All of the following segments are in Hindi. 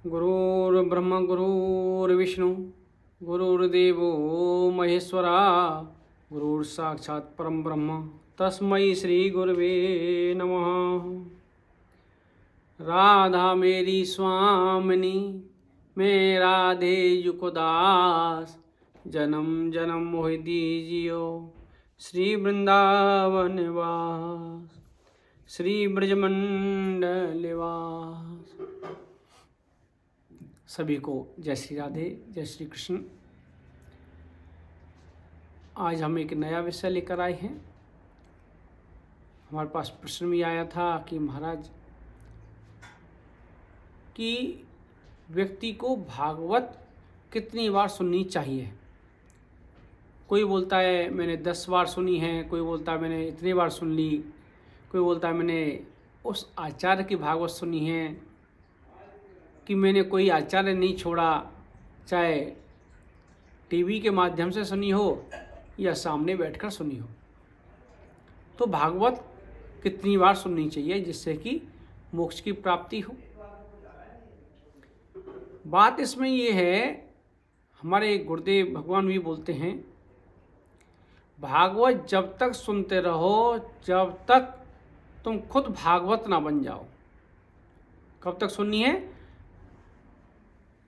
गुरुर्ब्रह्मा गुरुर्विष्णु गुरुर्देवो महेश्वरा गुरुर्साक्षात् परम ब्रह्म तस्मै श्री गुरवे नमः। राधा मेरी स्वामिनी मैं राधे युकोदास, जन्म जन्म मोहि दीजियो श्री वृंदावन वास, श्री ब्रजमंडल वास। सभी को जय श्री राधे, जय श्री कृष्ण। आज हम एक नया विषय लेकर आए हैं। हमारे पास प्रश्न भी आया था कि महाराज कि व्यक्ति को भागवत कितनी बार सुननी चाहिए। कोई बोलता है मैंने 10 बार सुनी है, कोई बोलता है मैंने इतनी बार सुन ली, कोई बोलता है मैंने उस आचार्य की भागवत सुनी है कि मैंने कोई आचार्य नहीं छोड़ा, चाहे टीवी के माध्यम से सुनी हो या सामने बैठकर सुनी हो। तो भागवत कितनी बार सुननी चाहिए जिससे कि मोक्ष की प्राप्ति हो। बात इसमें ये है, हमारे गुरुदेव भगवान भी बोलते हैं भागवत जब तक सुनते रहो जब तक तुम खुद भागवत ना बन जाओ। कब तक सुननी है?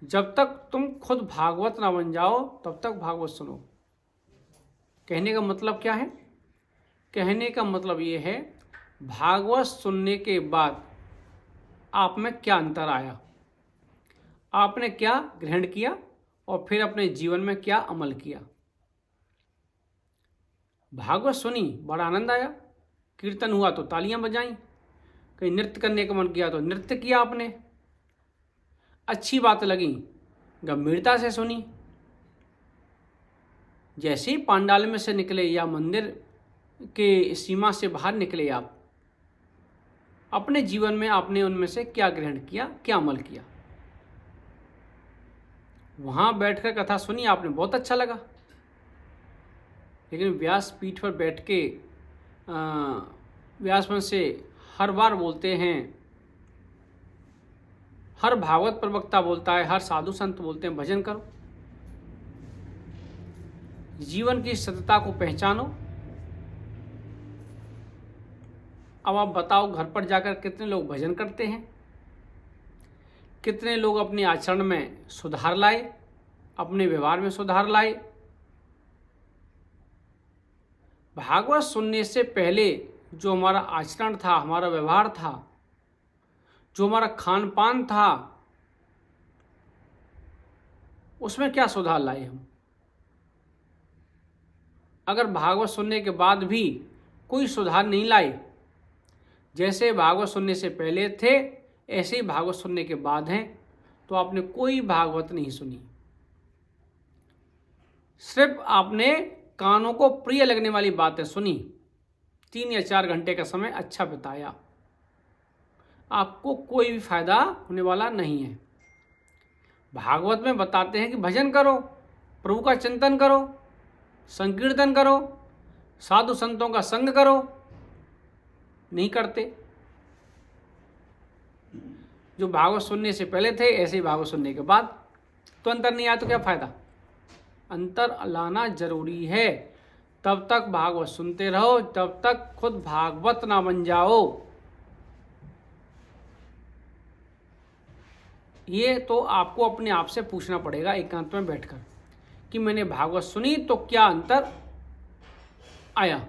जब तक तुम खुद भागवत ना बन जाओ तब तक भागवत सुनो। कहने का मतलब क्या है? कहने का मतलब ये है भागवत सुनने के बाद आप में क्या अंतर आया, आपने क्या ग्रहण किया और फिर अपने जीवन में क्या अमल किया। भागवत सुनी, बड़ा आनंद आया, कीर्तन हुआ तो तालियां बजाई, कहीं नृत्य करने का मन किया तो नृत्य किया आपने, अच्छी बात लगी गंभीरता से सुनी। जैसे ही पांडाल में से निकले या मंदिर के सीमा से बाहर निकले, आप अपने जीवन में आपने उनमें से क्या ग्रहण किया, क्या अमल किया। वहां बैठकर कथा सुनी आपने, बहुत अच्छा लगा, लेकिन व्यास पीठ पर बैठ के व्यास मन से हर बार बोलते हैं, हर भागवत प्रवक्ता बोलता है, हर साधु संत बोलते हैं भजन करो, जीवन की सत्यता को पहचानो। अब आप बताओ घर पर जाकर कितने लोग भजन करते हैं, कितने लोग अपने आचरण में सुधार लाए, अपने व्यवहार में सुधार लाए। भागवत सुनने से पहले जो हमारा आचरण था, हमारा व्यवहार था, जो हमारा खान पान था, उसमें क्या सुधार लाए हम। अगर भागवत सुनने के बाद भी कोई सुधार नहीं लाए, जैसे भागवत सुनने से पहले थे ऐसे ही भागवत सुनने के बाद हैं, तो आपने कोई भागवत नहीं सुनी। सिर्फ आपने कानों को प्रिय लगने वाली बातें सुनी, 3 या 4 घंटे का समय अच्छा बिताया, आपको कोई भी फायदा होने वाला नहीं है। भागवत में बताते हैं कि भजन करो, प्रभु का चिंतन करो, संकीर्तन करो, साधु संतों का संग करो, नहीं करते। जो भागवत सुनने से पहले थे ऐसे ही भागवत सुनने के बाद, तो अंतर नहीं आया तो क्या फायदा। अंतर लाना जरूरी है। तब तक भागवत सुनते रहो तब तक खुद भागवत ना बन जाओ। ये तो आपको अपने आप से पूछना पड़ेगा एकांत में बैठकर कि मैंने भागवत सुनी तो क्या अंतर आया,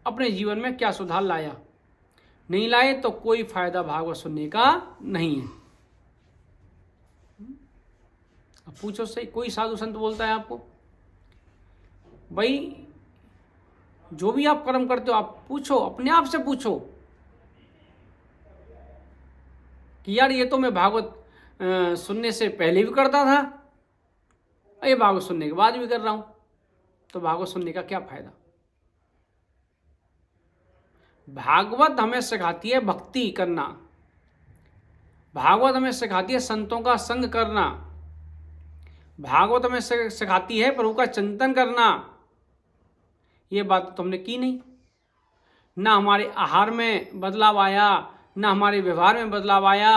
अपने जीवन में क्या सुधार लाया। नहीं लाए तो कोई फायदा भागवत सुनने का नहीं है। अब पूछो सही, कोई साधु संत बोलता है आपको भाई जो भी आप कर्म करते हो, आप पूछो, अपने आप से पूछो कि यार ये तो मैं भागवत सुनने से पहले भी करता था, ये भागवत सुनने के बाद भी कर रहा हूं, तो भागवत सुनने का क्या फायदा। भागवत हमें सिखाती है भक्ति करना, भागवत हमें सिखाती है संतों का संग करना, भागवत हमें सिखाती है प्रभु का चिंतन करना। ये बात तो हमने की नहीं। ना हमारे आहार में बदलाव आया, ना हमारे व्यवहार में बदलाव आया,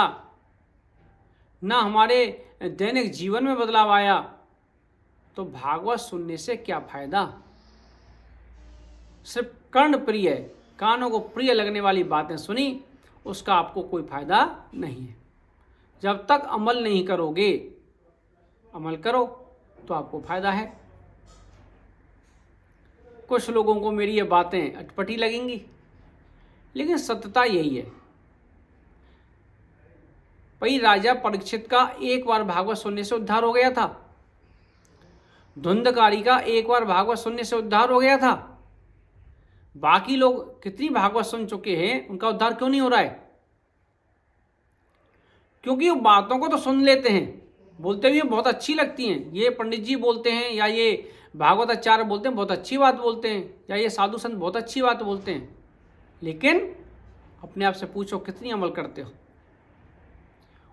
ना हमारे दैनिक जीवन में बदलाव आया, तो भागवत सुनने से क्या फायदा। सिर्फ कर्ण प्रिय, कानों को प्रिय लगने वाली बातें सुनी, उसका आपको कोई फायदा नहीं है। जब तक अमल नहीं करोगे, अमल करो तो आपको फायदा है। कुछ लोगों को मेरी ये बातें अटपटी लगेंगी, लेकिन सत्यता यही है। भाई राजा परीक्षित का एक बार भागवत सुनने से उद्धार हो गया था, धुंधकारी का एक बार भागवत सुनने से उद्धार हो गया था। बाकी लोग कितनी भागवत सुन चुके हैं, उनका उद्धार क्यों नहीं हो रहा है? क्योंकि वो बातों को तो सुन लेते हैं, बोलते हुए बहुत अच्छी लगती हैं। ये पंडित जी बोलते हैं, या ये भागवत आचार्य बोलते हैं, बहुत अच्छी बात बोलते हैं, या ये साधु संत बहुत अच्छी बात बोलते हैं, लेकिन अपने आप से पूछो कितनी अमल करते हो।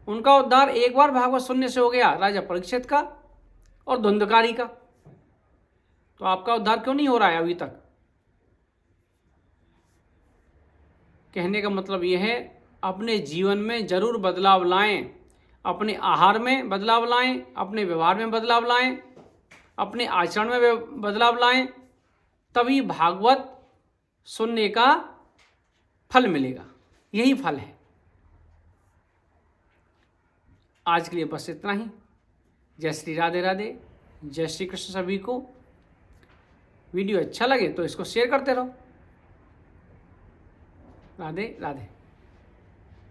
उनका उद्धार एक बार भागवत सुनने से हो गया, राजा परीक्षित का और धुंधकारी का, तो आपका उद्धार क्यों नहीं हो रहा है अभी तक? कहने का मतलब यह है, अपने जीवन में जरूर बदलाव लाएं, अपने आहार में बदलाव लाएं, अपने व्यवहार में बदलाव लाएं, अपने आचरण में बदलाव लाएं, तभी भागवत सुनने का फल मिलेगा। यही फल है। आज के लिए बस इतना ही। जय श्री राधे राधे, जय श्री कृष्ण सभी को। वीडियो अच्छा लगे तो इसको शेयर करते रहो। राधे राधे।